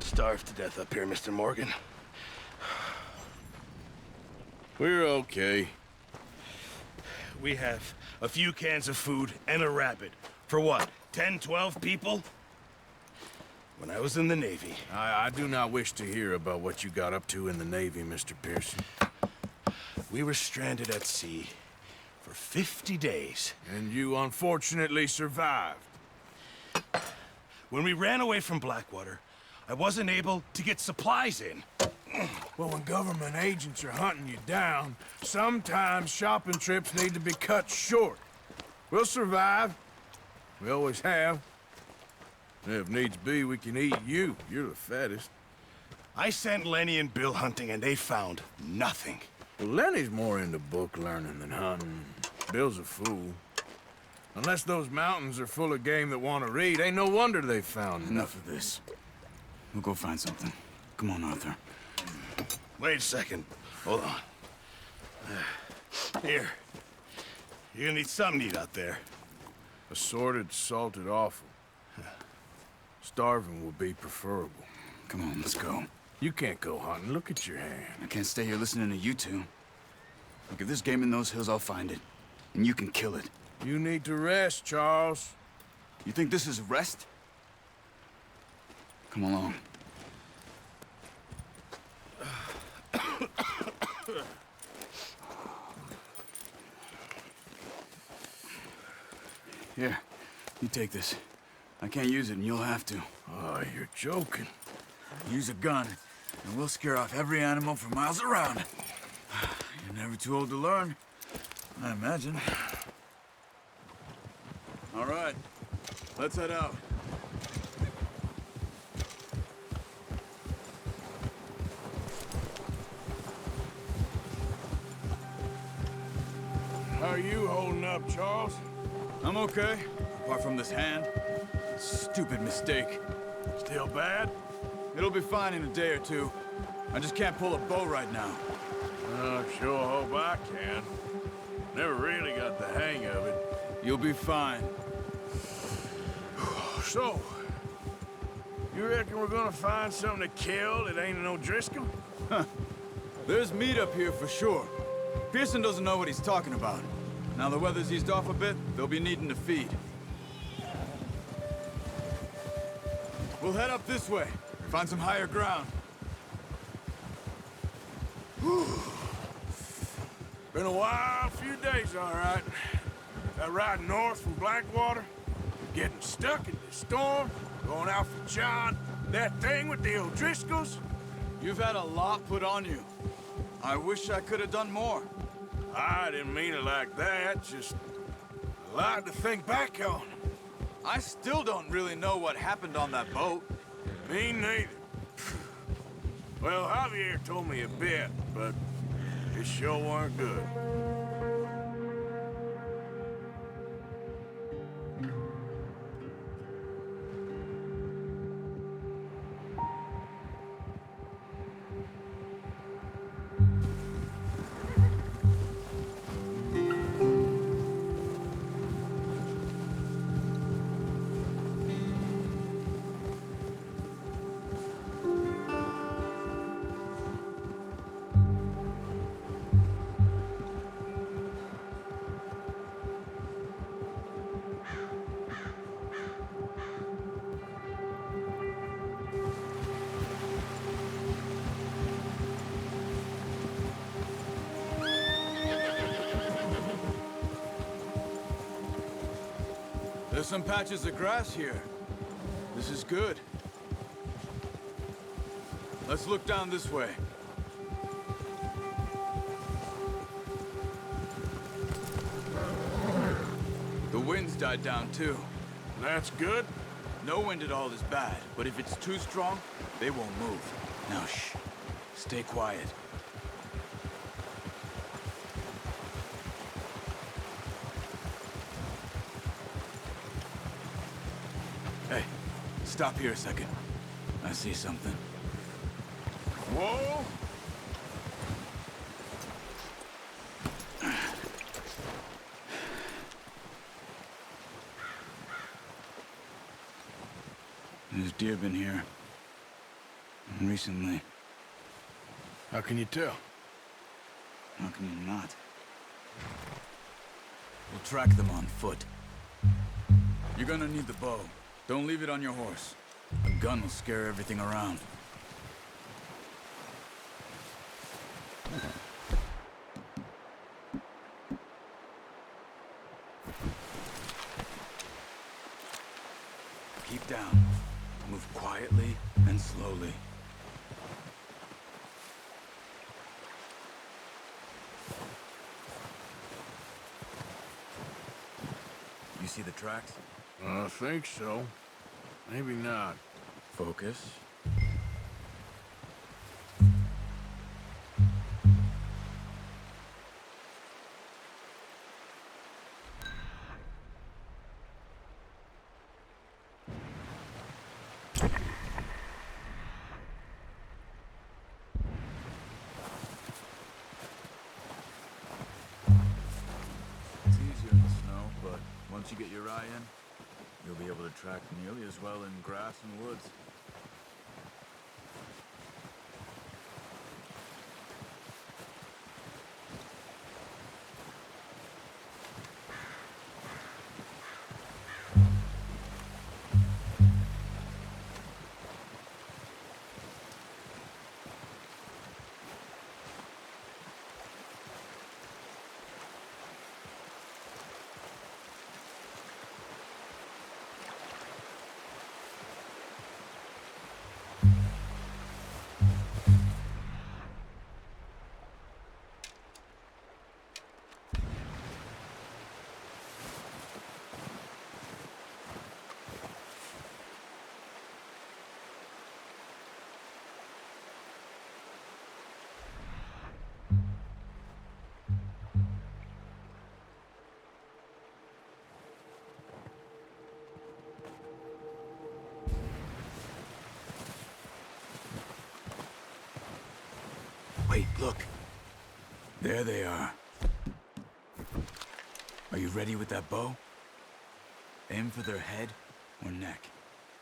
Starved to death up here, Mr. Morgan. We're okay. We have a few cans of food and a rabbit. For what, 10, 12 people? When I was in the Navy... I do not wish to hear about what you got up to in the Navy, Mr. Pearson. We were stranded at sea for 50 days. And you unfortunately survived. When we ran away from Blackwater, I wasn't able to get supplies in. Well, when government agents are hunting you down, sometimes shopping trips need to be cut short. We'll survive. We always have. And if needs be, we can eat you. You're the fattest. I sent Lenny and Bill hunting, and they found nothing. Well, Lenny's more into book learning than hunting. Bill's a fool. Unless those mountains are full of game that want to read, ain't no wonder they found Enough of this. We'll go find something. Come on, Arthur. Wait a second. Hold on. Here. You're gonna need something to eat out there. Assorted, salted offal. Starving will be preferable. Come on, let's go. You can't go hunting. Look at your hand. I can't stay here listening to you two. Look, if there's game in those hills, I'll find it. And you can kill it. You need to rest, Charles. You think this is rest? Come along. Here, you take this. I can't use it, and you'll have to. Oh, you're joking. Use a gun, and we'll scare off every animal for miles around. You're never too old to learn, I imagine. All right, let's head out. How are you holding up, Charles? I'm okay, apart from this hand. Stupid mistake. Still bad? It'll be fine in a day or two. I just can't pull a bow right now. I sure hope I can. Never really got the hang of it. You'll be fine. So, you reckon we're gonna find something to kill that ain't no Driscoll? There's meat up here for sure. Pearson doesn't know what he's talking about. Now the weather's eased off a bit, they'll be needing to feed. We'll head up this way, find some higher ground. Been a wild few days, all right. That ride north from Blackwater, getting stuck in the storm, going out for John, that thing with the O'Driscolls. You've had a lot put on you. I wish I could have done more. I didn't mean it like that, just a lot to think back on. I still don't really know what happened on that boat. Me neither. Well, Javier told me a bit, but it sure weren't good. There's some patches of grass here. This is good. Let's look down this way. The wind's died down too. That's good. No wind at all is bad, but if it's too strong, they won't move. Now shh. Stay quiet. Hey, stop here a second. I see something. Whoa! There's deer been here. Recently. How can you tell? How can you not? We'll track them on foot. You're gonna need the bow. Don't leave it on your horse. A gun will scare everything around. Keep down. Move quietly and slowly. You see the tracks? I think so. Maybe not. Focus. It's easier in the snow, but once you get your eye in, you'll be able to track nearly as well in grass and woods. Wait, look. There they are. Are you ready with that bow? Aim for their head or neck.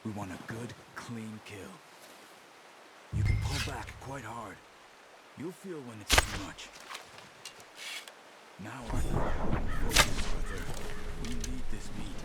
We want a good, clean kill. You can pull back quite hard. You'll feel when it's too much. Now, Arthur. Focus, Arthur. We need this meat.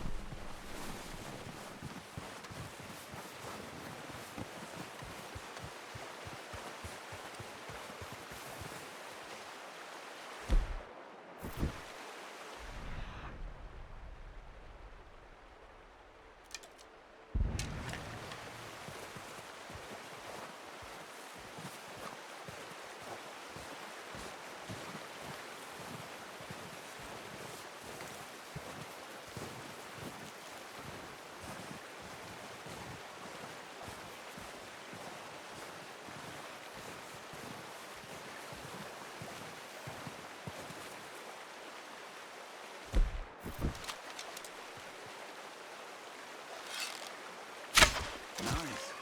Nice.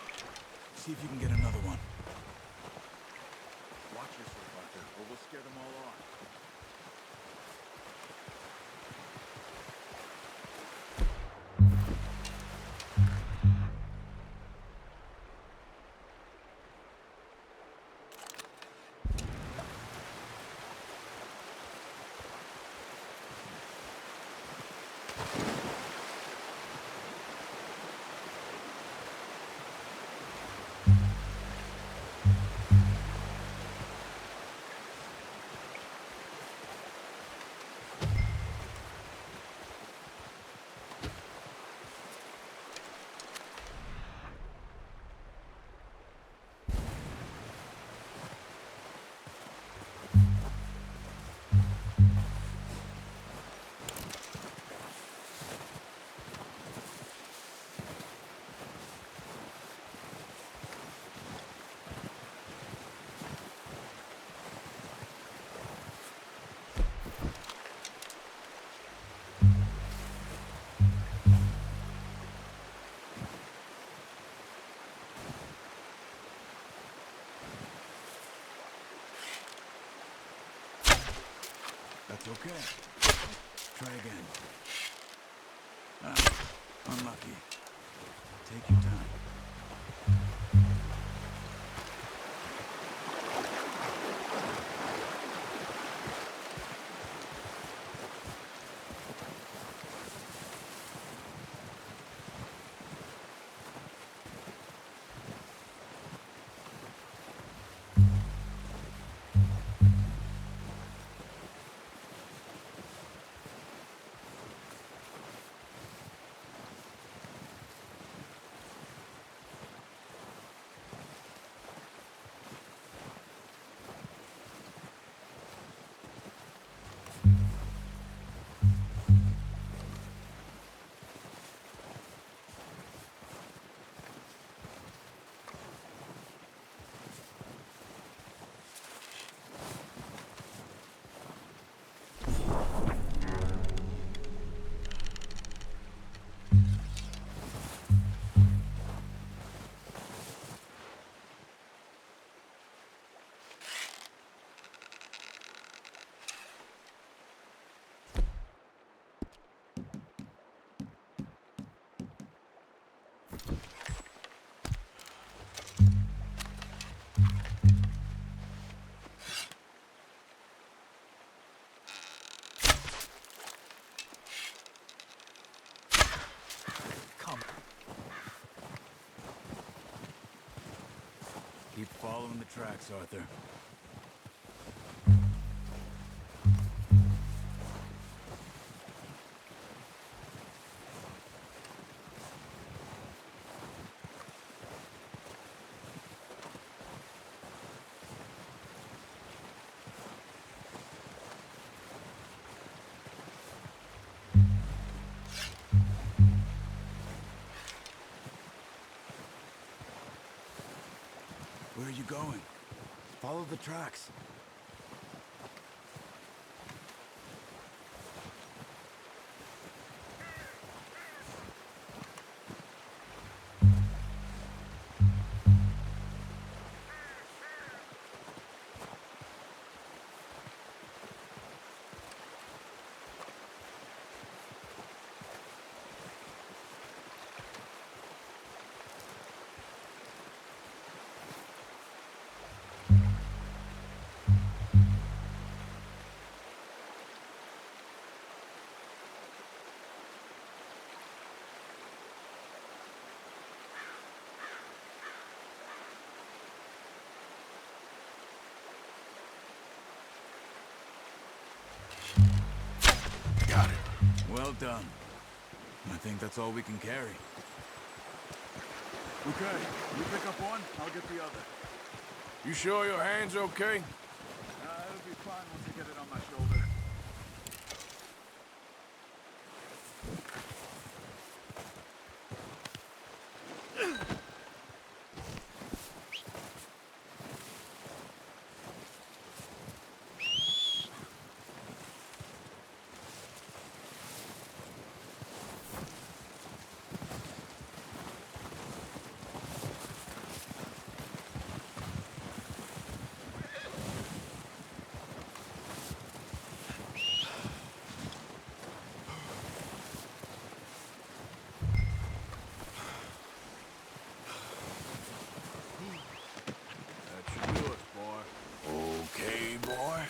See if you can get another one. Watch yourself, Arthur, or we'll scare them all off. That's okay. Try again. Ah, unlucky. Take your time. Keep following the tracks, Arthur. Where are you going? Follow the tracks. Got it. Well done. I think that's all we can carry. Okay, you pick up one, I'll get the other. You sure your hand's okay? It'll be fine once I get it on my shoulder. That should do it, boy. Okay, boy.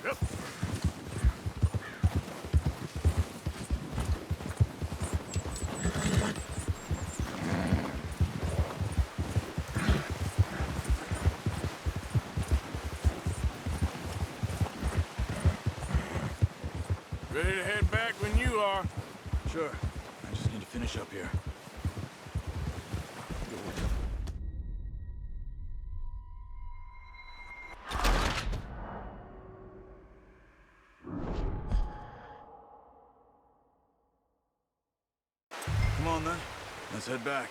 Yep. Ready to head back when you are. Sure. I just need to finish up here. Come on then. Let's head back.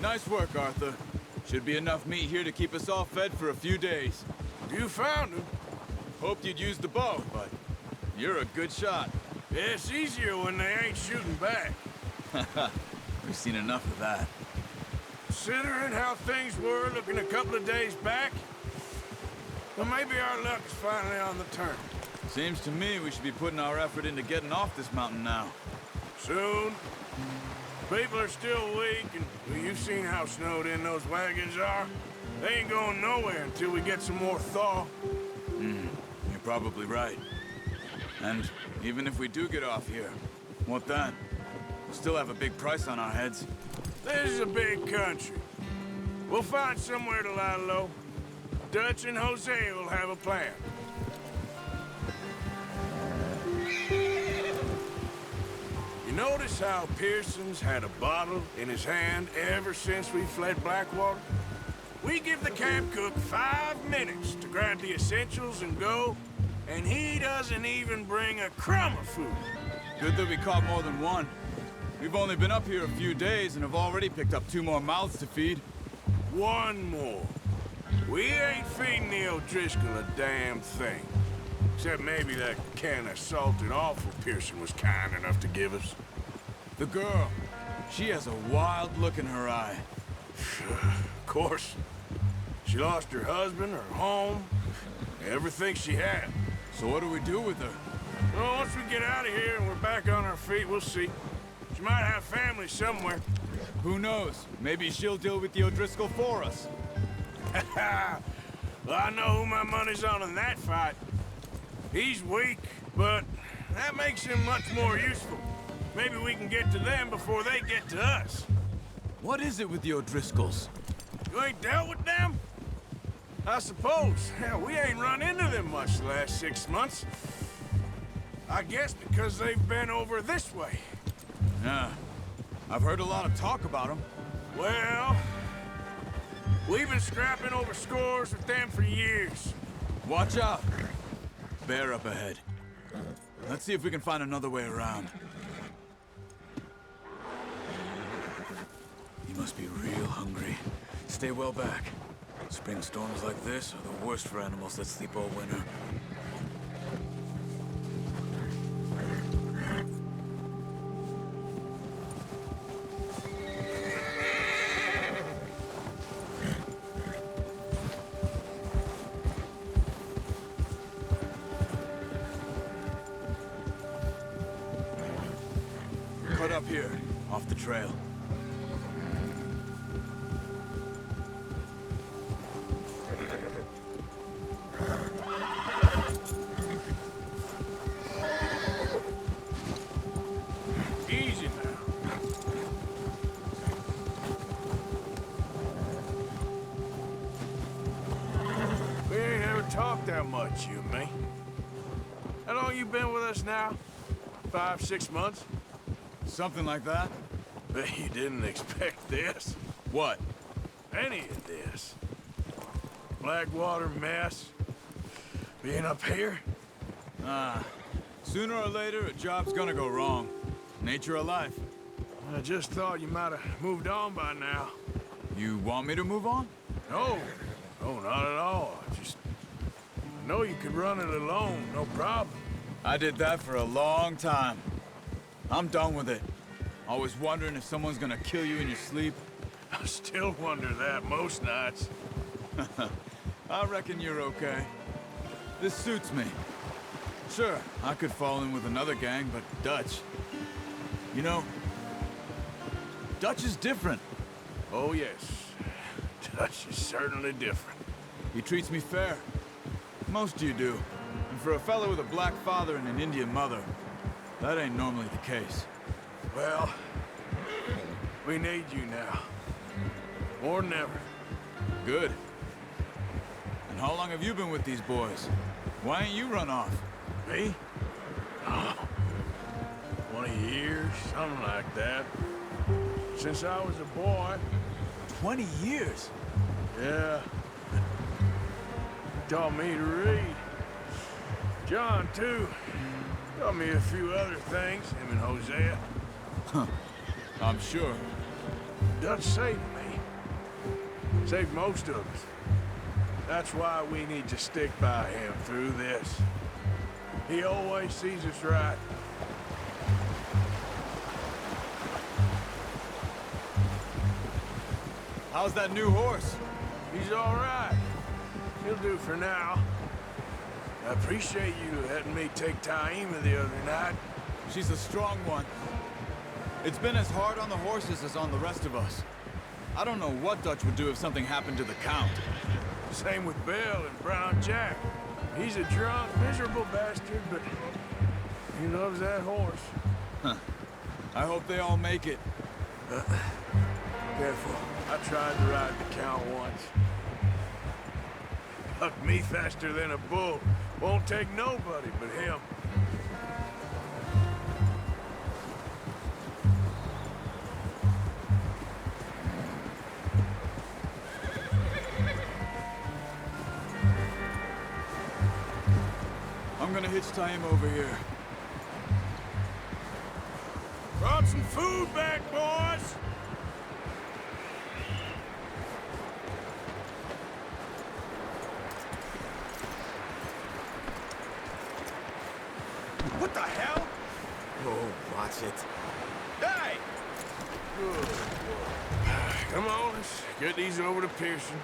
Nice work, Arthur. Should be enough meat here to keep us all fed for a few days. You found him. Hoped you'd use the bow, but you're a good shot. Yeah, it's easier when they ain't shooting back. We've seen enough of that. Considering how things were looking a couple of days back, well, maybe our luck's finally on the turn. Seems to me we should be putting our effort into getting off this mountain now. Soon. People are still weak, and well, you've seen how snowed in those wagons are. They ain't going nowhere until we get some more thaw. You're probably right. And even if we do get off here, what then? We'll still have a big price on our heads. This is a big country. We'll find somewhere to lie low. Dutch and Jose will have a plan. You notice how Pearson's had a bottle in his hand ever since we fled Blackwater? We give the camp cook 5 minutes to grab the essentials and go, and he doesn't even bring a crumb of food. Good that we caught more than one. We've only been up here a few days and have already picked up 2 more mouths to feed. One more. We ain't feeding the O'Driscoll a damn thing. Except maybe that can of salted offal Pearson was kind enough to give us. The girl. She has a wild look in her eye. Of course. She lost her husband, her home, everything she had. So what do we do with her? Well, once we get out of here and we're back on our feet, we'll see. She might have family somewhere. Who knows? Maybe she'll deal with the O'Driscoll for us. Well, I know who my money's on in that fight. He's weak, but that makes him much more useful. Maybe we can get to them before they get to us. What is it with the O'Driscolls? You ain't dealt with them? I suppose. Hell, we ain't run into them much the last 6 months. I guess because they've been over this way. Yeah. I've heard a lot of talk about them. Well, we've been scrapping over scores with them for years. Watch out. Bear up ahead. Let's see if we can find another way around. He must be real hungry. Stay well back. Spring storms like this are the worst for animals that sleep all winter. Cut up here, off the trail. Easy now. We ain't ever talked that much, you and me. How long you been with us now? 5, 6 months? Something like that? Bet you didn't expect this. What? Any of this. Blackwater mess. Being up here? Sooner or later, a job's gonna go wrong. Nature of life. I just thought you might have moved on by now. You want me to move on? No. No, not at all. I know you could run it alone, no problem. I did that for a long time. I'm done with it. Always wondering if someone's gonna kill you in your sleep. I still wonder that most nights. I reckon you're okay. This suits me. Sure, I could fall in with another gang, but Dutch... You know, Dutch is different. Oh, yes. Dutch is certainly different. He treats me fair. Most of you do. And for a fellow with a black father and an Indian mother, that ain't normally the case. Well, we need you now. More than ever. Good. And how long have you been with these boys? Why ain't you run off? Me? Oh, 20 years, something like that. Since I was a boy. 20 years? Yeah. Taught me to read. John, too. Taught me a few other things, him and Hosea. I'm sure. Dutch saved me. Saved most of us. That's why we need to stick by him through this. He always sees us right. How's that new horse? He's all right. He'll do for now. I appreciate you letting me take Taima the other night. She's a strong one. It's been as hard on the horses as on the rest of us. I don't know what Dutch would do if something happened to the Count. Same with Bill and Brown Jack. He's a drunk, miserable bastard, but he loves that horse. Huh. I hope they all make it. Careful. I tried to ride the Count once. Bucked me faster than a bull. Won't take nobody but him. I'm gonna hitch Taima over here. Brought some food back, boys! What the hell? Oh, watch it. Hey! Good. Come on, let's get these over to Pearson.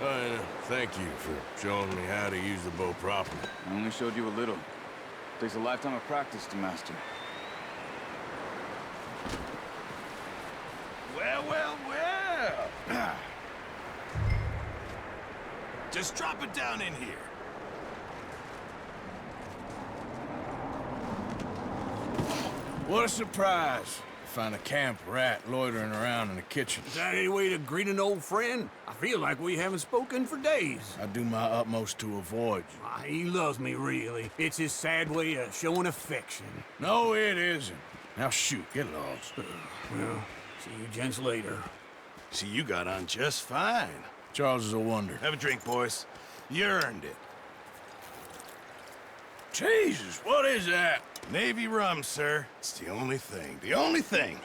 And thank you for showing me how to use the bow properly. I only showed you a little. Takes a lifetime of practice to master. Well, well, well. Just drop it down in here. What a surprise. Find a camp rat loitering around in the kitchen. Is that any way to greet an old friend? I feel like we haven't spoken for days. I do my utmost to avoid you. He loves me, really. It's his sad way of showing affection. No, it isn't. Now shoot, get lost. Well, see you gents later. See, you got on just fine. Charles is a wonder. Have a drink, boys. You earned it. Jesus, what is that? Navy rum, sir. It's the only thing. The only thing.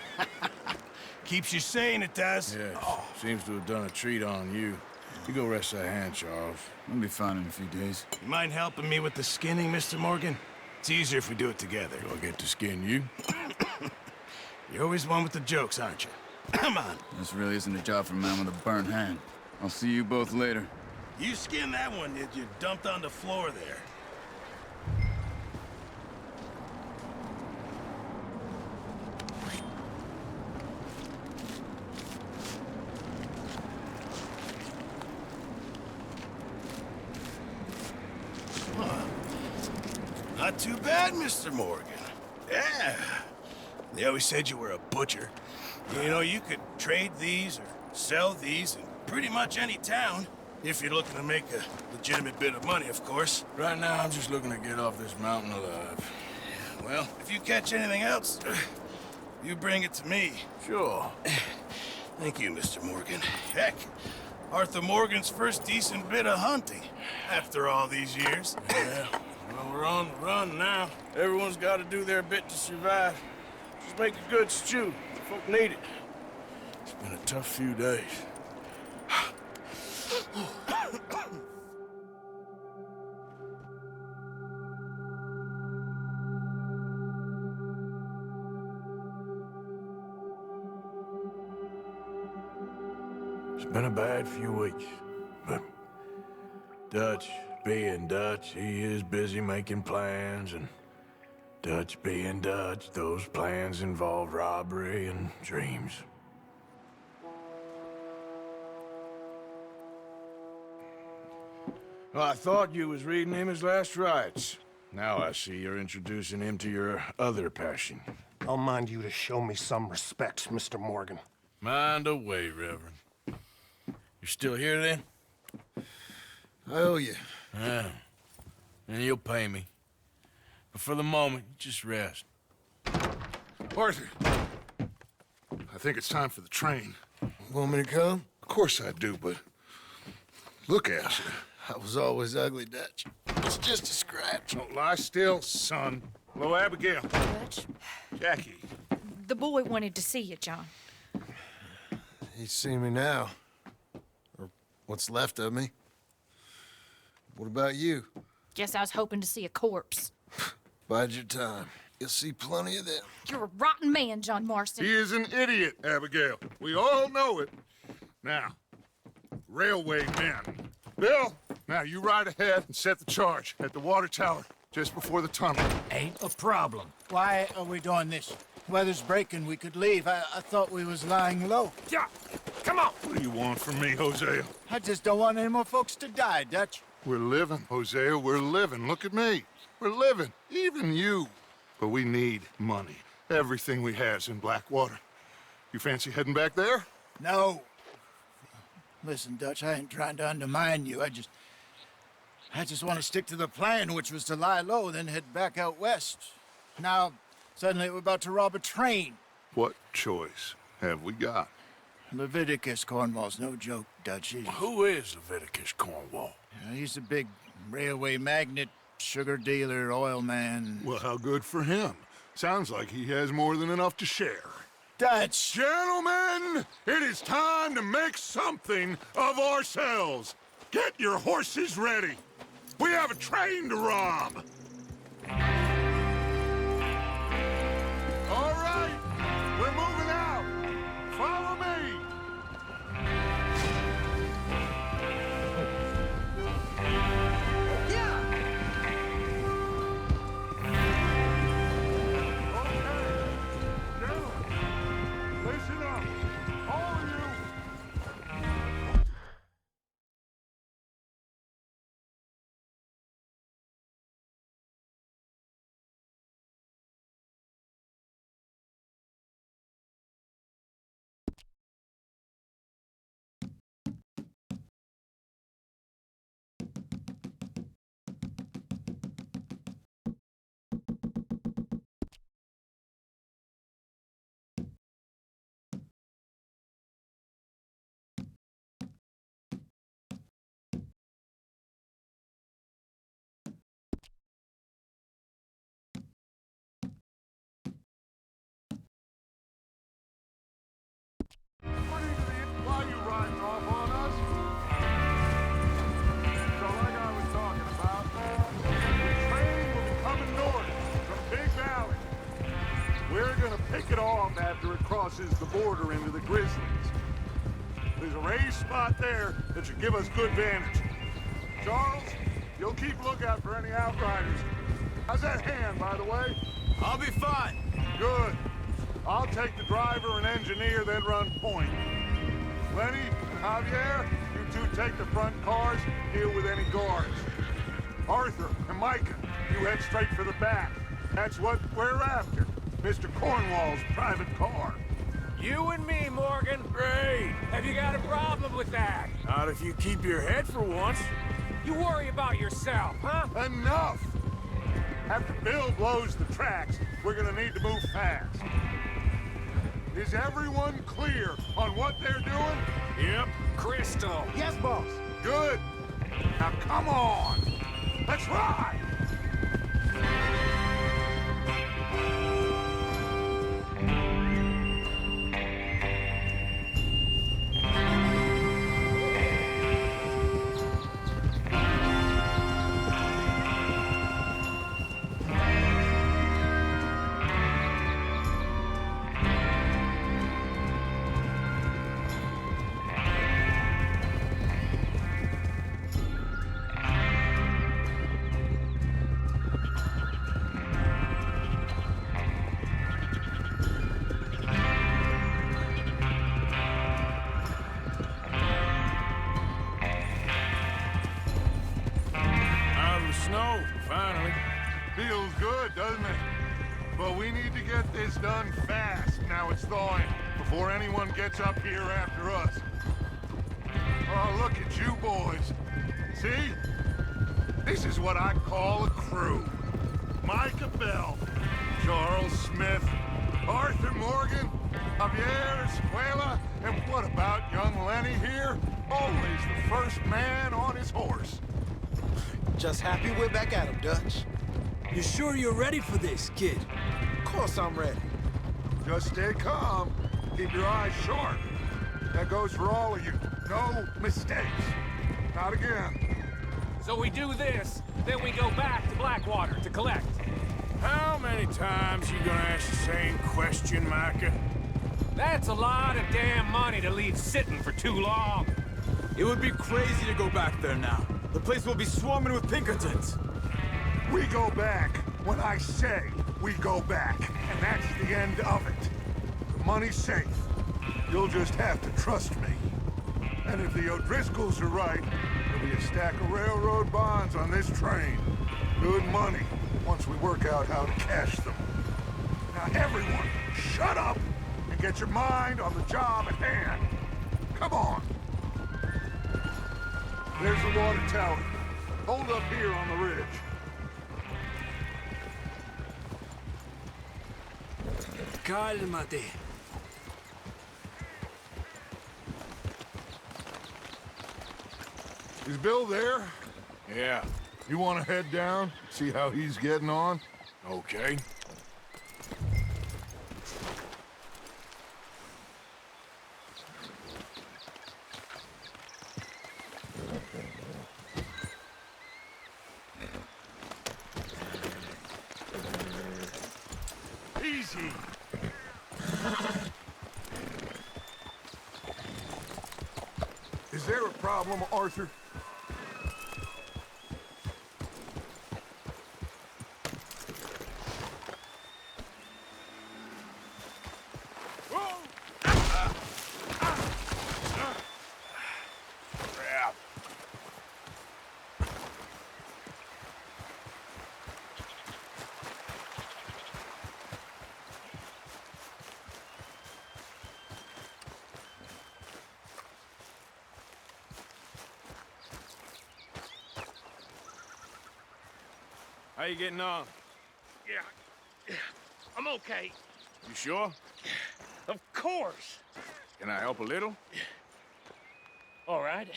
Keeps you sane, it does. Yes, seems to have done a treat on you. You go rest that hand, Charles. I'll be fine in a few days. You mind helping me with the skinning, Mr. Morgan? It's easier if we do it together. Do I get to skin you? You're always one with the jokes, aren't you? Come on. This really isn't a job for a man with a burnt hand. I'll see you both later. You skinned that one that you dumped on the floor there. Not too bad, Mr. Morgan. Yeah. They always said you were a butcher. You know, you could trade these or sell these in pretty much any town. If you're looking to make a legitimate bit of money, of course. Right now, I'm just looking to get off this mountain alive. Well, if you catch anything else, you bring it to me. Sure. Thank you, Mr. Morgan. Heck, Arthur Morgan's first decent bit of hunting after all these years. Yeah. Well, we're on the run now. Everyone's got to do their bit to survive. Just make a good stew. Folk need it. It's been a tough few days. It's been a bad few weeks, but Dutch being Dutch, he is busy making plans, and Dutch being Dutch, those plans involve robbery and dreams. Well, I thought you was reading him his last rites. Now I see you're introducing him to your other passion. I'll mind you to show me some respect, Mr. Morgan. Mind away, Reverend. You're still here, then? I owe you. Yeah. And you'll pay me. But for the moment, just rest. Arthur, I think it's time for the train. Want me to come? Of course I do, but look at you. I was always ugly, Dutch. It's just a scratch. Don't lie still, son. Hello, Abigail. Dutch, Jackie. the boy wanted to see you, John. He's seen me now. Or what's left of me. What about you? Guess I was hoping to see a corpse. Bide your time. You'll see plenty of them. You're a rotten man, John Marston. He is an idiot, Abigail. We all know it. Now, railway men. Bill, now you ride ahead and set the charge at the water tower just before the tunnel. Ain't a problem. Why are we doing this? Weather's breaking. We could leave. I thought we was lying low. Yeah, come on. What do you want from me, Hosea? I just don't want any more folks to die, Dutch. We're living, Hosea. We're living. Look at me. We're living. Even you. But we need money. Everything we has in Blackwater. You fancy heading back there? No. Listen, Dutch, I ain't trying to undermine you. I just want to stick to the plan, which was to lie low, then head back out west. Now, suddenly we're about to rob a train. What choice have we got? Leviticus Cornwall's no joke, Dutch. Who is Leviticus Cornwall? He's a big railway magnate, sugar dealer, oil man. Well, how good for him. Sounds like he has more than enough to share. Dutch! Gentlemen, it is time to make something of ourselves. Get your horses ready. We have a train to rob. All right, we're moving out. border into the Grizzlies. There's a raised spot there that should give us good vantage. Charles, you'll keep lookout for any outriders. How's that hand, by the way? I'll be fine. Good. I'll take the driver and engineer, then run point. Lenny and Javier, you two take the front cars, deal with any guards. Arthur and Micah, you head straight for the back. That's what we're after. Mr. Cornwall's private car. You and me, Morgan. Great. Have you got a problem with that? Not if you keep your head for once. You worry about yourself, huh? Enough! After Bill blows the tracks, we're gonna need to move fast. Is everyone clear on what they're doing? Yep. Crystal. Yes, boss. Good. Now come on. Let's ride! Snow, finally. Feels good, doesn't it? But we need to get this done fast, now it's thawing, before anyone gets up here after us. Oh, look at you boys. See? This is what I call a crew. Micah Bell, Charles Smith, Arthur Morgan, Javier Escuela, and what about young Lenny here? Always the first man on his horse. Just happy we're back at him, Dutch. You sure you're ready for this, kid? Of course I'm ready. Just stay calm. Keep your eyes sharp. That goes for all of you. No mistakes. Not again. So we do this, then we go back to Blackwater to collect. How many times you gonna ask the same question, Micah? That's a lot of damn money to leave sitting for too long. It would be crazy to go back there now. The place will be swarming with Pinkertons. We go back when I say we go back, and that's the end of it. The money's safe. You'll just have to trust me. And if the O'Driscolls are right, there'll be a stack of railroad bonds on this train. Good money, once we work out how to cash them. Now everyone, shut up and get your mind on the job at hand. Come on. There's the water tower. Hold up here on the ridge. Cálmate. Is Bill there? Yeah. You want to head down, see how he's getting on? Okay. Easy. Is there a problem, Arthur? Crap. How you getting on? Yeah, I'm okay. You sure? Of course. Can I help a little? All right.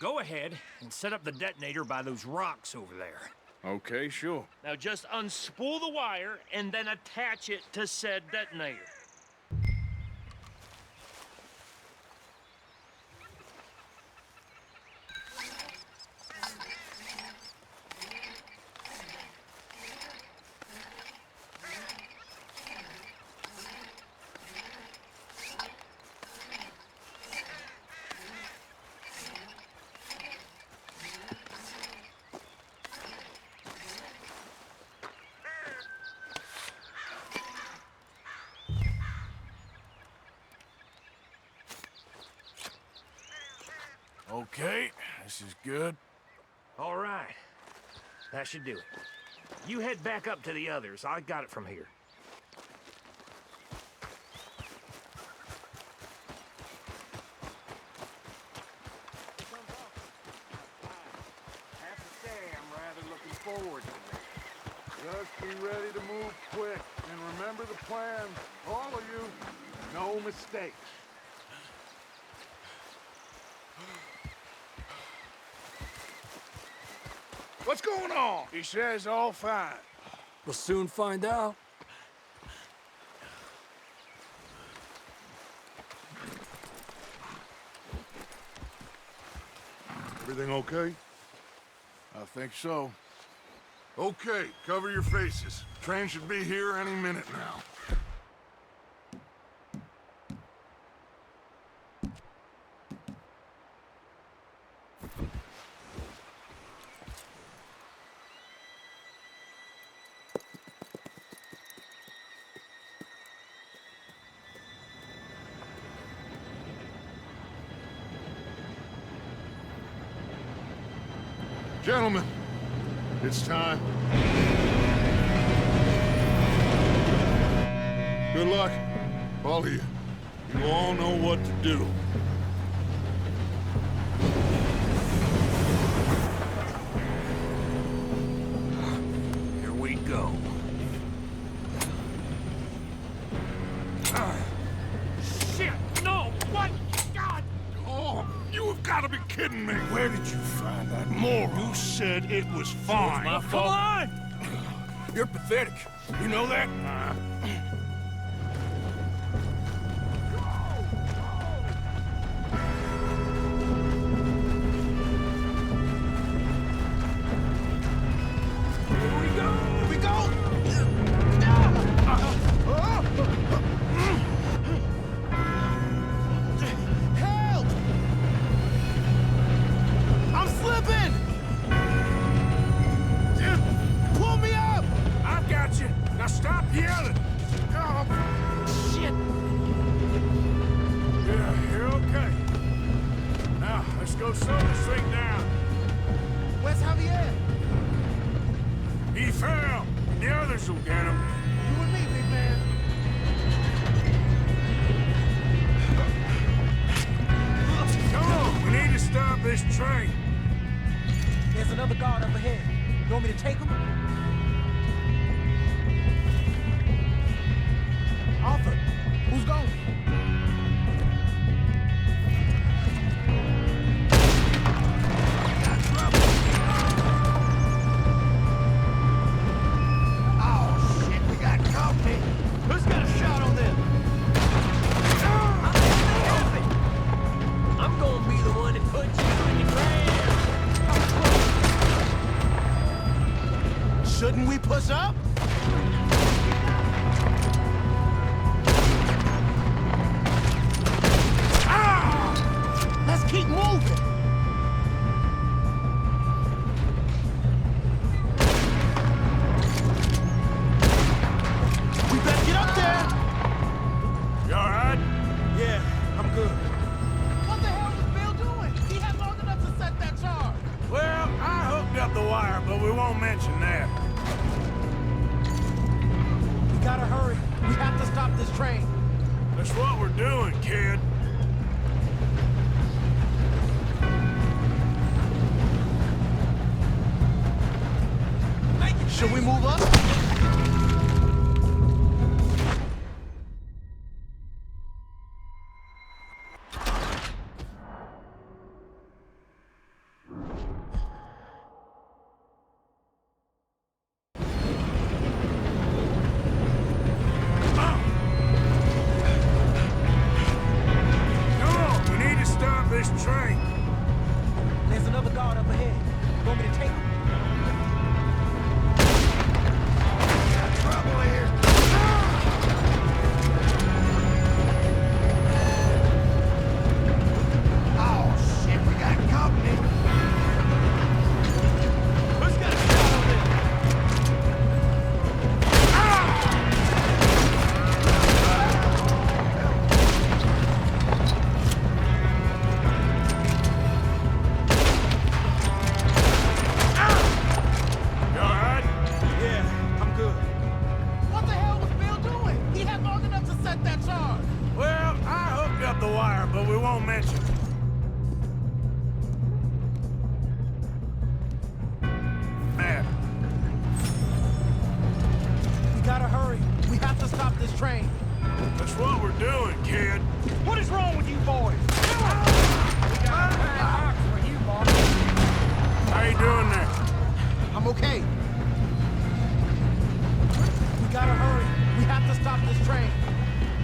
Go ahead and set up the detonator by those rocks over there. Okay, sure. Now just unspool the wire and then attach it to said detonator. Okay, this is good. All right. That should do it. You head back up to the others. I got it from here. Have to say, I'm rather looking forward to this. Just be ready to move quick, and remember the plan, all of you. No mistakes. What's going on? He says all fine. We'll soon find out. Everything okay? I think so. Okay, cover your faces. Train should be here any minute now. Gentlemen, it's time. Good luck, all of you. You all know what to do. Here we go. Shit! No! What? God! Oh, you have got to be kidding me. Where did you find that moron? You said it was fine. My Come fault. on! You're pathetic. You know that? Stop yelling! Oh, Shit! yeah, you're okay. Now, let's go slow this thing down. Where's Javier? He fell. The others will get him. You and me, big man. Come on, we need to stop this train. There's another guard up ahead. You want me to take him? Arthur, who's going? Oh, shit, we got company. Who's got a shot on them? I'm gonna be the one that puts you in the ground! Shouldn't we push up? Let's keep moving. We better get up there. You all right? Yeah, I'm good. What the hell was Bill doing? He had long enough to set that charge. Well, I hooked up the wire, but we won't mention that. We gotta hurry. We have to stop this train. That's what we're doing, kid. Should we move up? Come on, we need to stop this train. There's another guard up ahead. You want me to take him? Trouble here. Oh, shit, we got company. Who's got a shot on them? train. That's what we're doing, kid. What is wrong with you boys? How you doing there? I'm okay. We gotta hurry. We have to stop this train.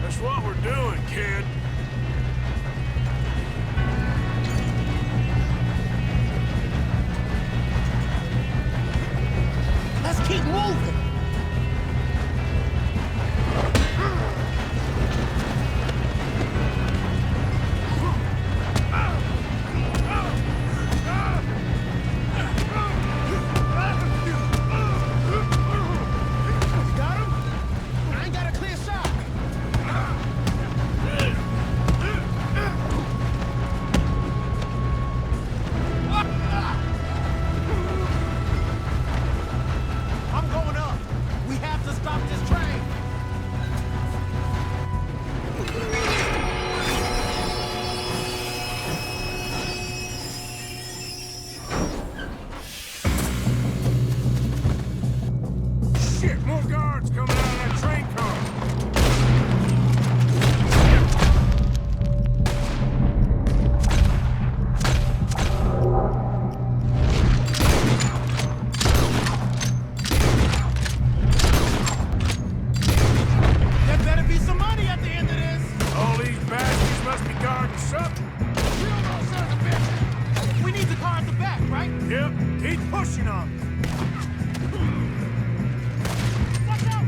That's what we're doing, kid. Let's keep moving. Got him? I ain't got a clear shot. I'm going up. We have to stop this train. Shit, more guards coming out of that train car. There better be some money at the end of this. All these bastards must be guarding something. We don't know, sons of bitches. We need the car at the back, right? Yep, keep pushing on. Watch out!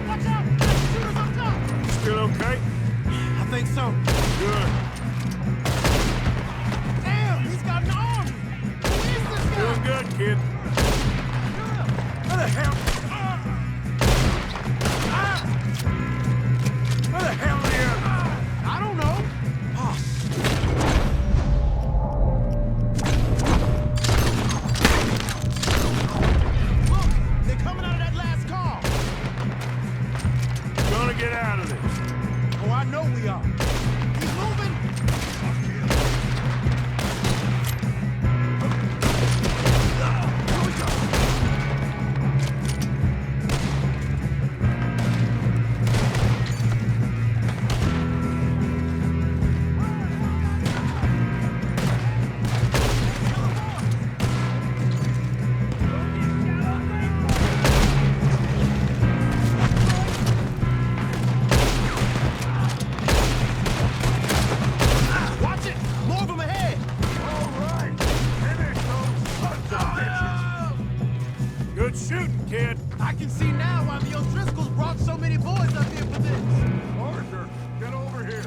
Watch out! Shooters up top! Still okay? I think so. Good. Damn, he's got an army! Who is this guy? Doing good, kid. Where the hell? Where the hell are you? I don't know. Look, they're coming out of that last car. Gonna get out of this. Oh, I know we are. He's moving. Here we go. Watch it! More of them ahead! Good shooting, kid. I can see now why the O'Driscolls brought so many boys up here for this. Arthur, get over here.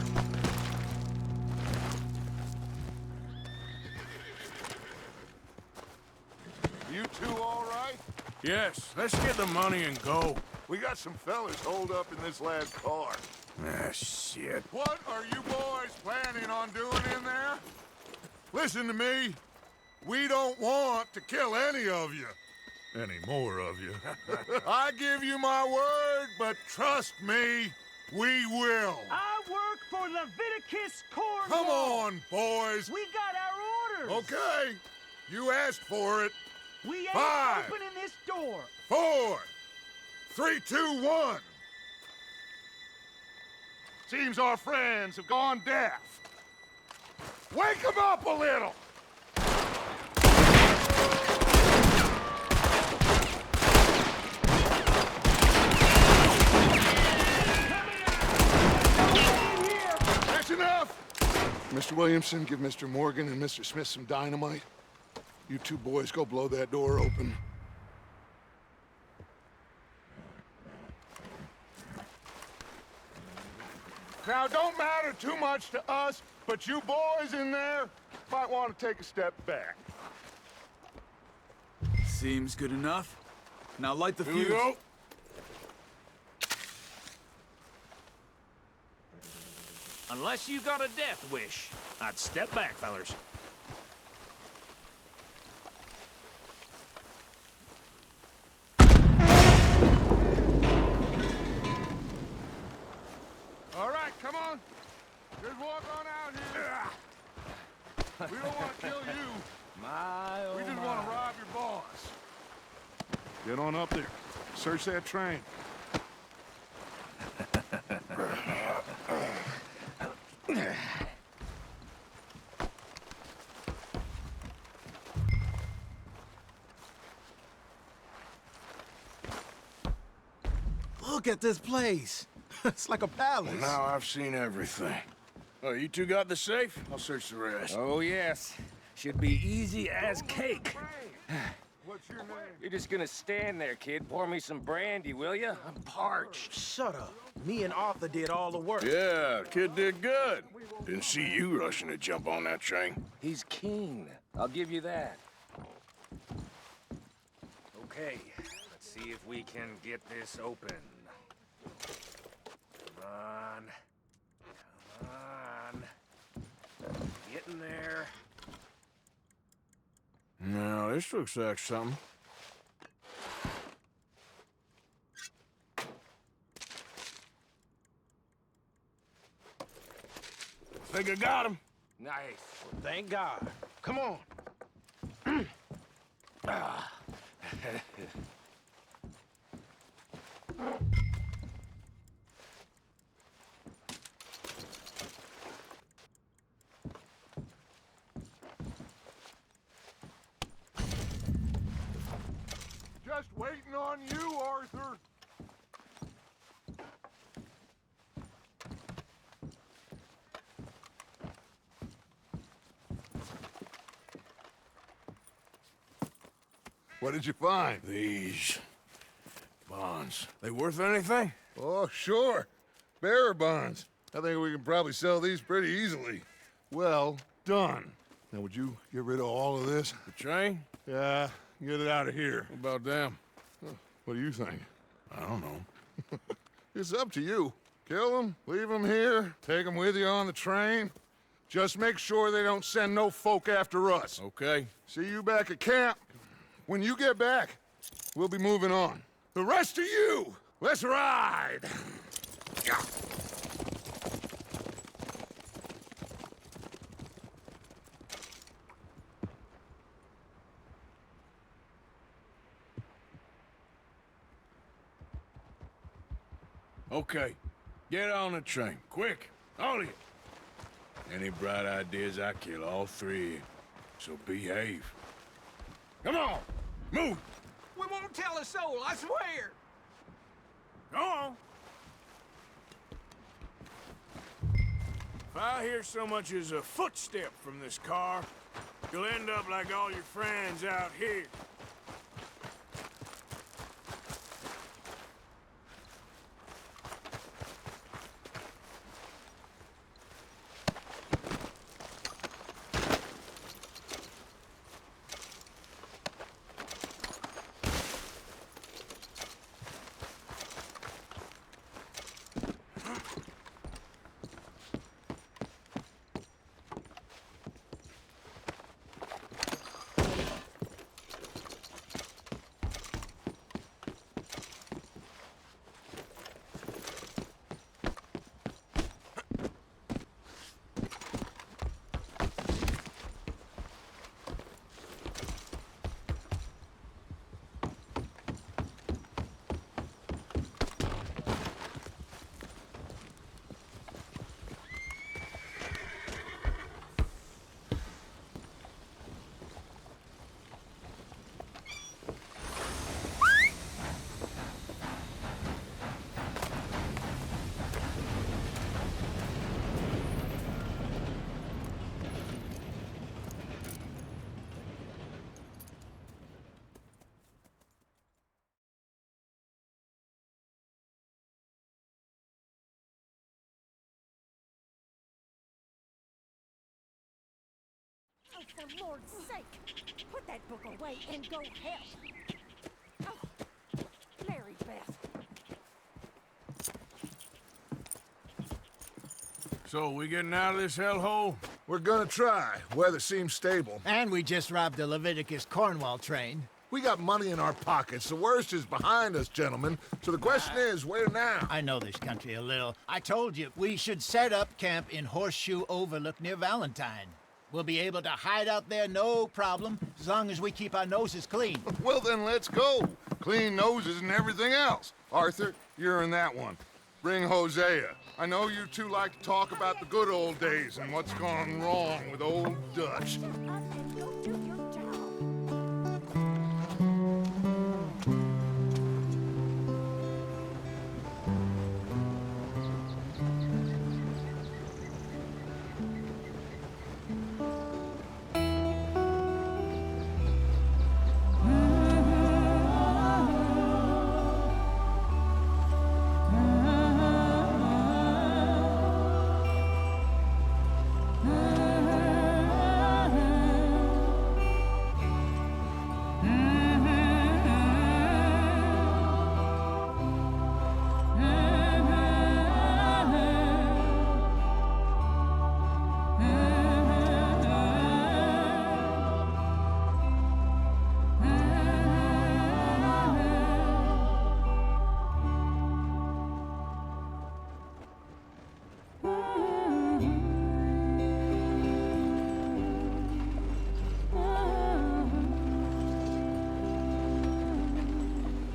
You two all right? Yes, let's get the money and go. We got some fellas holed up in this last car. Ah, shit. What are you boys planning on doing in there? Listen to me. We don't want to kill any of you. Any more of you. I give you my word, but trust me, we will. I work for Leviticus Corps. Come on, boys. We got our orders. Okay. You asked for it. We ain't 5, opening this door. 4, 3, 2, 1. Seems our friends have gone deaf. Wake them up a little. That's enough. Mr. Williamson, give Mr. Morgan and Mr. Smith some dynamite. You two boys go blow that door open. Now, don't matter too much to us, but you boys in there might want to take a step back. Seems good enough. Now light the Here we fuse. go. Unless you got a death wish, I'd step back, fellers. All right, come on. Just walk on out here. We don't want to kill you. My, We just want to rob your boss. Get on up there. Search that train. Look at this place. It's like a palace. Well, now I've seen everything. Oh, you two got the safe? I'll search the rest. Oh, yes. Should be easy as cake. What's your name? You're just gonna stand there, kid. Pour me some brandy, will ya? I'm parched. Shut up. Me and Arthur did all the work. Yeah, kid did good. Didn't see you rushing to jump on that train. He's keen. I'll give you that. Okay, let's see if we can get this open. Come on. Come on. Get in there. No, this looks like something. Think I got him. Nice. Thank God. Come on. Just waiting on you, Arthur. What did you find? These bonds. They worth anything? Oh, sure. Bearer bonds. I think we can probably sell these pretty easily. Well done. Now, would you get rid of all of this? The train? Yeah, get it out of here. What about them? What do you think? I don't know. It's up to you. Kill them, leave them here, take them with you on the train. Just make sure they don't send no folk after us. Okay. See you back at camp. When you get back, we'll be moving on. The rest of you, let's ride! Okay. Get on the train. Quick. All of you. Any bright ideas, I kill all three of you. So behave. Come on! Move! We won't tell a soul, I swear. Go on! If I hear so much as a footstep from this car, you'll end up like all your friends out here. Oh, for Lord's sake, put that book away and go help. Oh, Mary Beth. So, we getting out of this hellhole? We're gonna try. Weather seems stable. And we just robbed the Leviticus Cornwall train. We got money in our pockets. The worst is behind us, gentlemen. So the question is, where now? I know this country a little. I told you, we should set up camp in Horseshoe Overlook near Valentine. We'll be able to hide out there no problem, as long as we keep our noses clean. Well, then let's go. clean noses and everything else. Arthur, you're in that one. Bring Hosea. I know you two like to talk about the good old days and what's gone wrong with old Dutch.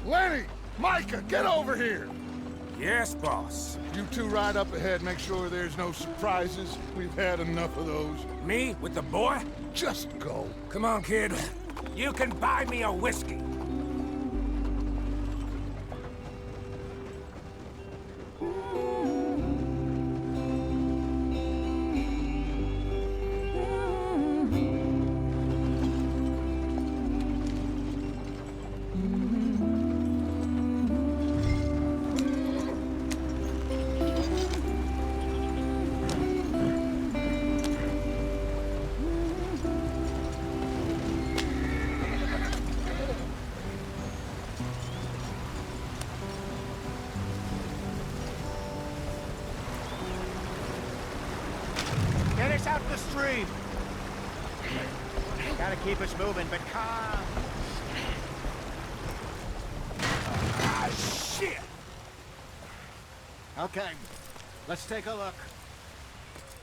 Lenny! Micah, get over here! Yes, boss. You two ride up ahead, make sure there's no surprises. We've had enough of those. Me with the boy? Just go. Come on, kid. You can buy me a whiskey. Get us out the stream. Gotta keep us moving, but calm. Ah, shit! Okay, let's take a look.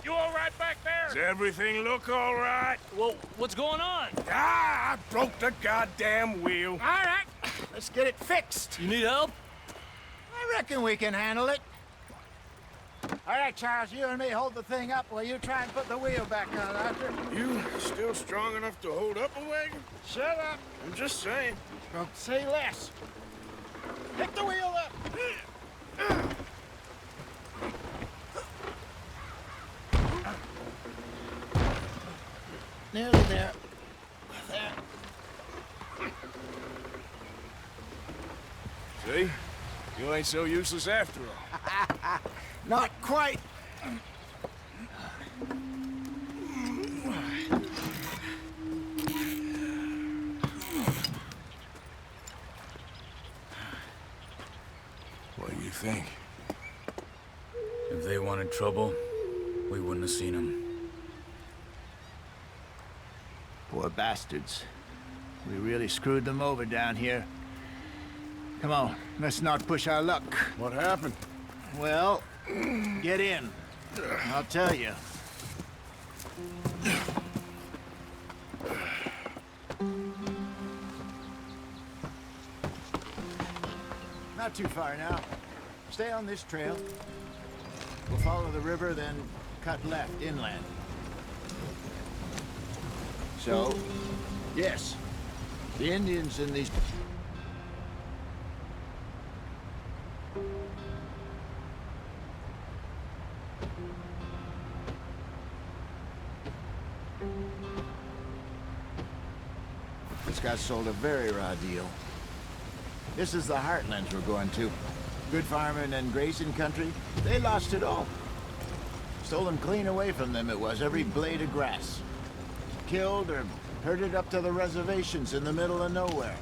You all right back there? Does everything look all right? Well, what's going on? Ah, I broke the goddamn wheel. All right, let's get it fixed. You need help? I reckon we can handle it. All right, Charles, you and me hold the thing up while you try and put the wheel back on, Arthur. You still strong enough to hold up a wagon? Shut up. I'm just saying. Don't say less. Pick the wheel up. Nearly there. There. See? You ain't so useless after all. Not quite. What do you think? If they wanted trouble, we wouldn't have seen them. Poor bastards. We really screwed them over down here. Come on, let's not push our luck. What happened? Well, get in. I'll tell you. Not too far now. Stay on this trail. We'll follow the river, then cut left inland. So, yes, the Indians in these... This guy sold a very raw deal. This is the heartlands we're going to. Good farming and grazing country, they lost it all. Stolen clean away from them it was, every blade of grass. Killed or herded up to the reservations in the middle of nowhere.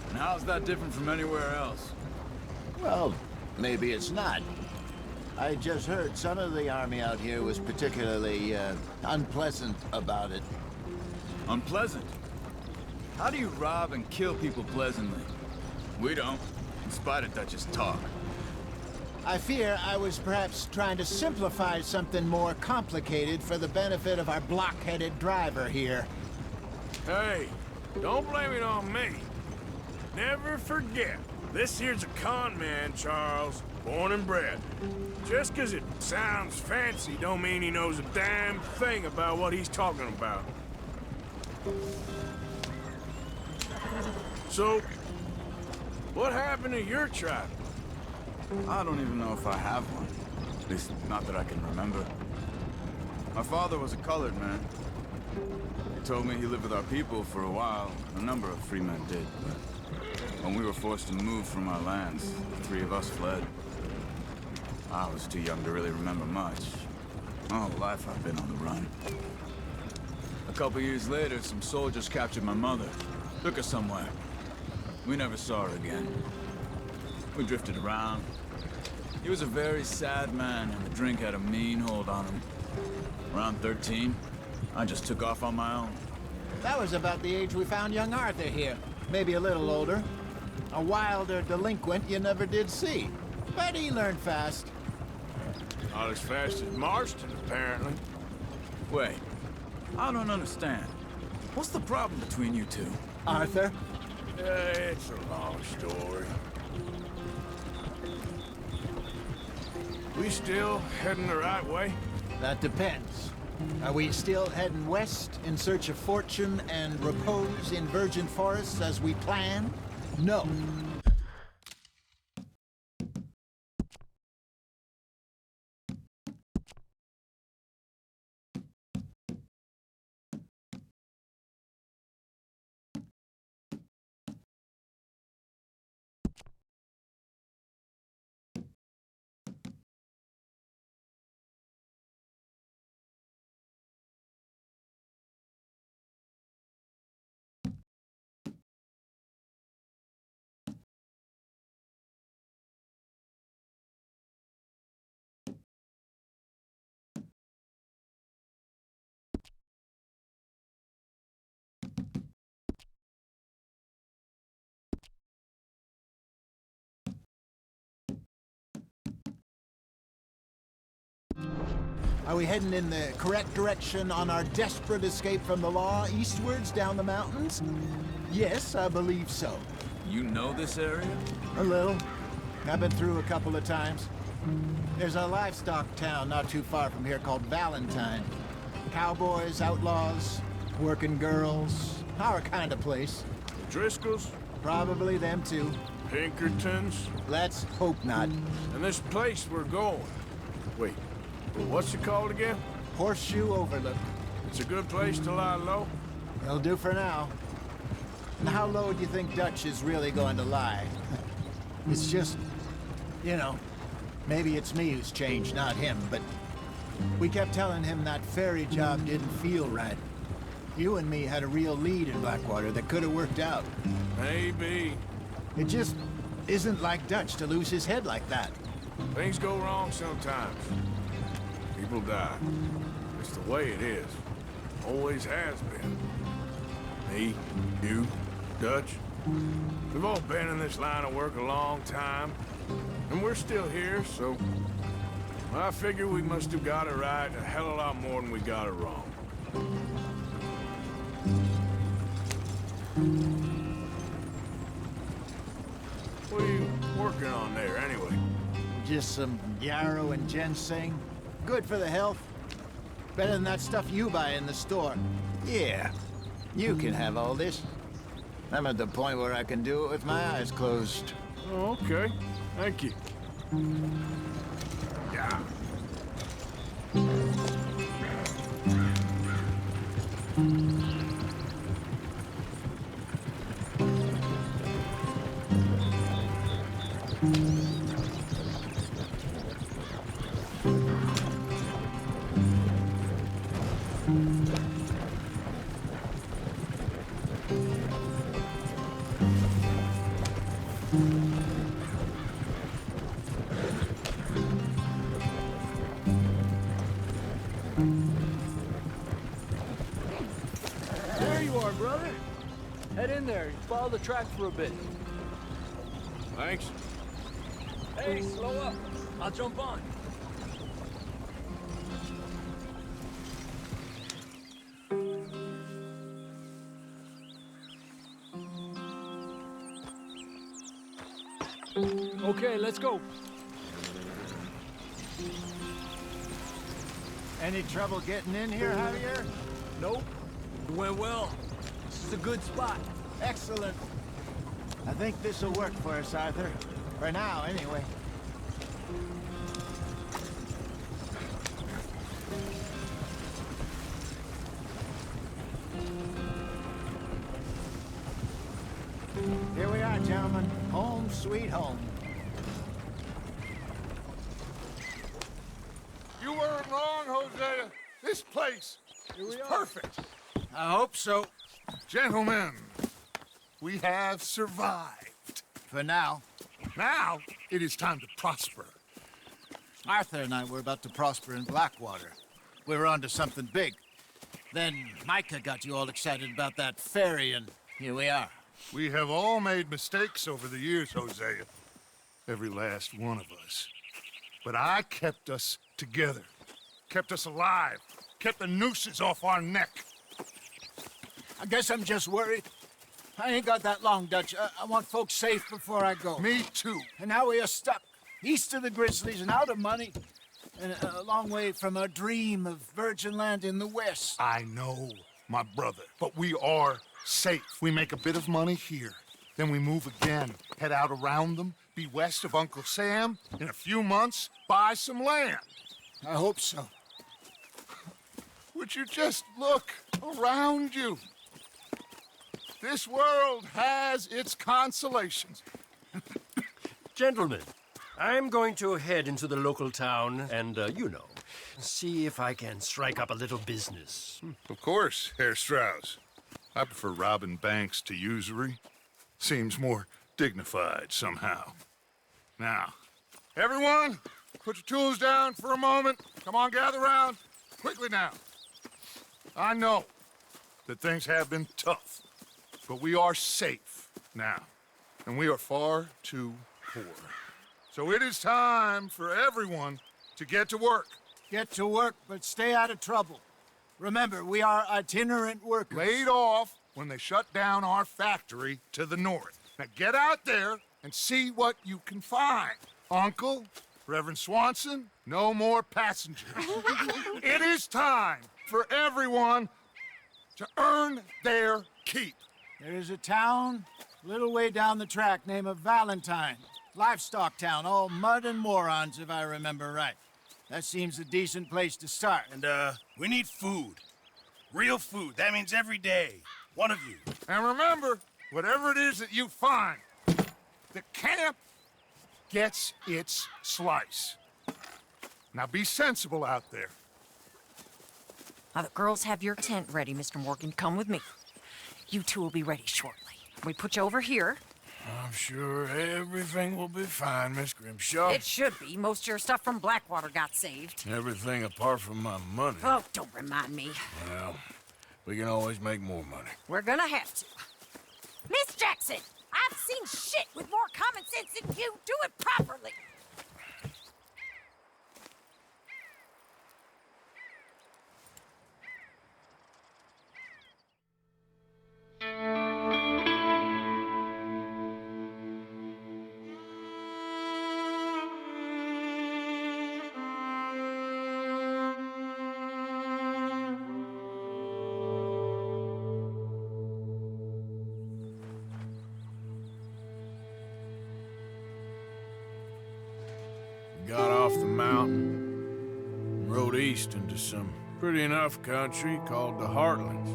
And how's that different from anywhere else? Well, maybe it's not. I just heard some of the army out here was particularly, unpleasant about it. Unpleasant? How do you rob and kill people pleasantly? We don't, in spite of Dutch's talk. I fear I was perhaps trying to simplify something more complicated for the benefit of our block-headed driver here. Hey, don't blame it on me. Never forget, this here's a con man, Charles, born and bred. Just 'cause it sounds fancy don't mean he knows a damn thing about what he's talking about. So, what happened to your tribe? I don't even know if I have one. At least, not that I can remember. My father was a colored man. He told me he lived with our people for a while. A number of free men did, but when we were forced to move from our lands, the three of us fled. I was too young to really remember much. My whole life I've been on the run. A couple years later, some soldiers captured my mother. Took her somewhere. We never saw her again. We drifted around. He was a very sad man, and the drink had a mean hold on him. Around 13, I just took off on my own. That was about the age we found young Arthur here. Maybe a little older. A wilder delinquent you never did see. But he learned fast. Not as fast as Marston, apparently. Wait, I don't understand. What's the problem between you two? Arthur? It's a long story. We still heading the right way? That depends. Are we still heading west in search of fortune and repose in virgin forests as we planned? No. Are we heading in the correct direction on our desperate escape from the law eastwards down the mountains? Yes, I believe so. You know this area? A little. I've been through a couple of times. There's a livestock town not too far from here called Valentine. Cowboys, outlaws, working girls, our kind of place. Driscolls? Probably them too. Pinkertons? Let's hope not. And this place we're going. Wait, what's it called again? Horseshoe Overlook. It's a good place to lie low? It'll do for now. And how low do you think Dutch is really going to lie? It's just, you know, maybe it's me who's changed, not him, but we kept telling him that ferry job didn't feel right. You and me had a real lead in Blackwater that could have worked out. Maybe. It just isn't like Dutch to lose his head like that. Things go wrong sometimes. People die. It's the way it is. Always has been. Me, you, Dutch. We've all been in this line of work a long time. And we're still here, so... I figure we must have got it right a hell of a lot more than we got it wrong. What are you working on there, anyway? Just some yarrow and ginseng. Good for the health. Better than that stuff you buy in the store. Yeah, you can have all this. I'm at the point where I can do it with my eyes closed. Oh, okay. Thank you. Yeah. There you are, brother. Head in there and follow the track for a bit. Thanks. Hey, slow up. I'll jump on. Okay, let's go. Any trouble getting in here, Javier? Nope. It went well. This is a good spot. Excellent. I think this'll work for us, Arthur. For now, anyway. Here we are, gentlemen. Home sweet home. You weren't wrong, Hosea. This place is perfect. I hope so. Gentlemen, we have survived. For now. Now, it is time to prosper. Arthur and I were about to prosper in Blackwater. We were onto something big. Then Micah got you all excited about that ferry, and here we are. We have all made mistakes over the years, Hosea. Every last one of us. But I kept us together. Kept us alive. Kept the nooses off our neck. I guess I'm just worried. I ain't got that long, Dutch. I want folks safe before I go. Me too. And now we are stuck, east of the Grizzlies and out of money, and a long way from our dream of virgin land in the west. I know, my brother, but we are safe. We make a bit of money here. Then we move again, head out around them, be west of Uncle Sam. In a few months, buy some land. I hope so. Would you just look around you? This world has its consolations. Gentlemen, I'm going to head into the local town and, see if I can strike up a little business. Of course, Herr Strauss. I prefer robbing banks to usury. Seems more dignified somehow. Now, everyone, put your tools down for a moment. Come on, gather round. Quickly now. I know that things have been tough, but we are safe now, and we are far too poor. So it is time for everyone to get to work. Get to work, but stay out of trouble. Remember, we are itinerant workers. Laid off when they shut down our factory to the north. Now get out there and see what you can find. Uncle, Reverend Swanson, no more passengers. It is time for everyone to earn their keep. There is a town a little way down the track named Valentine. Livestock town, all mud and morons, if I remember right. That seems a decent place to start. And, we need food. Real food. That means every day. One of you. And remember, whatever it is that you find, the camp gets its slice. Now be sensible out there. Now, the girls have your tent ready, Mr. Morgan. Come with me. You two will be ready shortly. We put you over here. I'm sure everything will be fine, Miss Grimshaw. It should be. Most of your stuff from Blackwater got saved. Everything apart from my money. Oh, don't remind me. Well, we can always make more money. We're gonna have to. Miss Jackson, I've seen shit with more common sense than you. Do it properly. Got off the mountain, rode east into some pretty enough country called the Heartlands.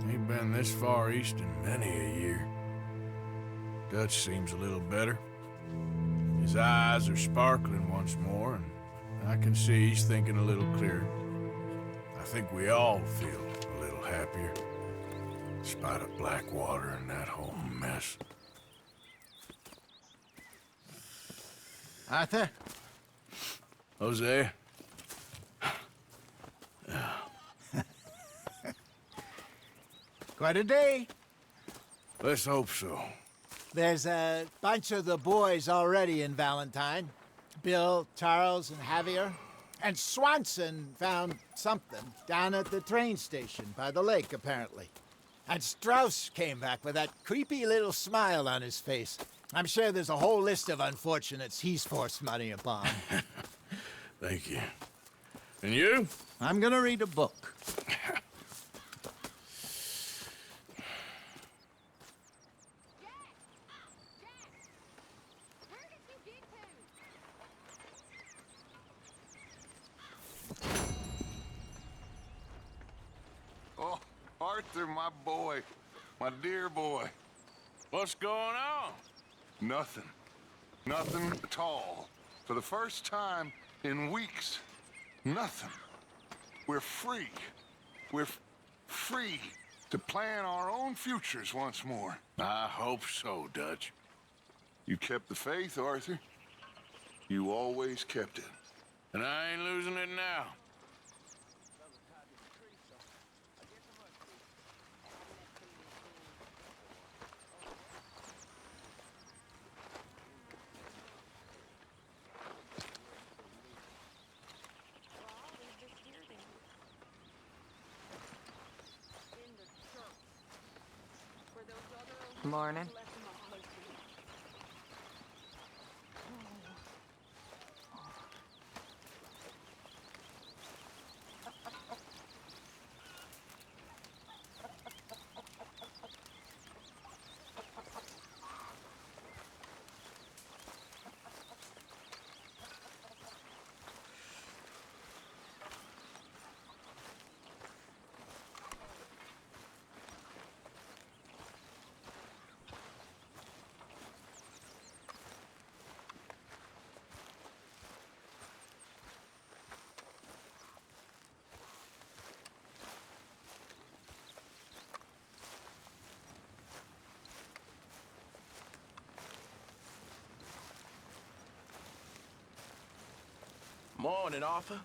Ain't been this far east in many a year. Dutch seems a little better. His eyes are sparkling once more, and I can see he's thinking a little clearer. I think we all feel a little happier, in spite of Blackwater and that whole mess. Arthur? Jose? Quite a day. Let's hope so. There's a bunch of the boys already in Valentine. Bill, Charles, and Javier. And Swanson found something down at the train station by the lake, apparently. And Strauss came back with that creepy little smile on his face. I'm sure there's a whole list of unfortunates he's forced money upon. Thank you. And you? I'm gonna read a book. Oh, Arthur, my boy. My dear boy. What's going on? Nothing. Nothing at all. For the first time in weeks. Nothing. We're free. We're free to plan our own futures once more. I hope so, Dutch. You kept the faith, Arthur. You always kept it. And I ain't losing it now. Morning. Morning, Arthur.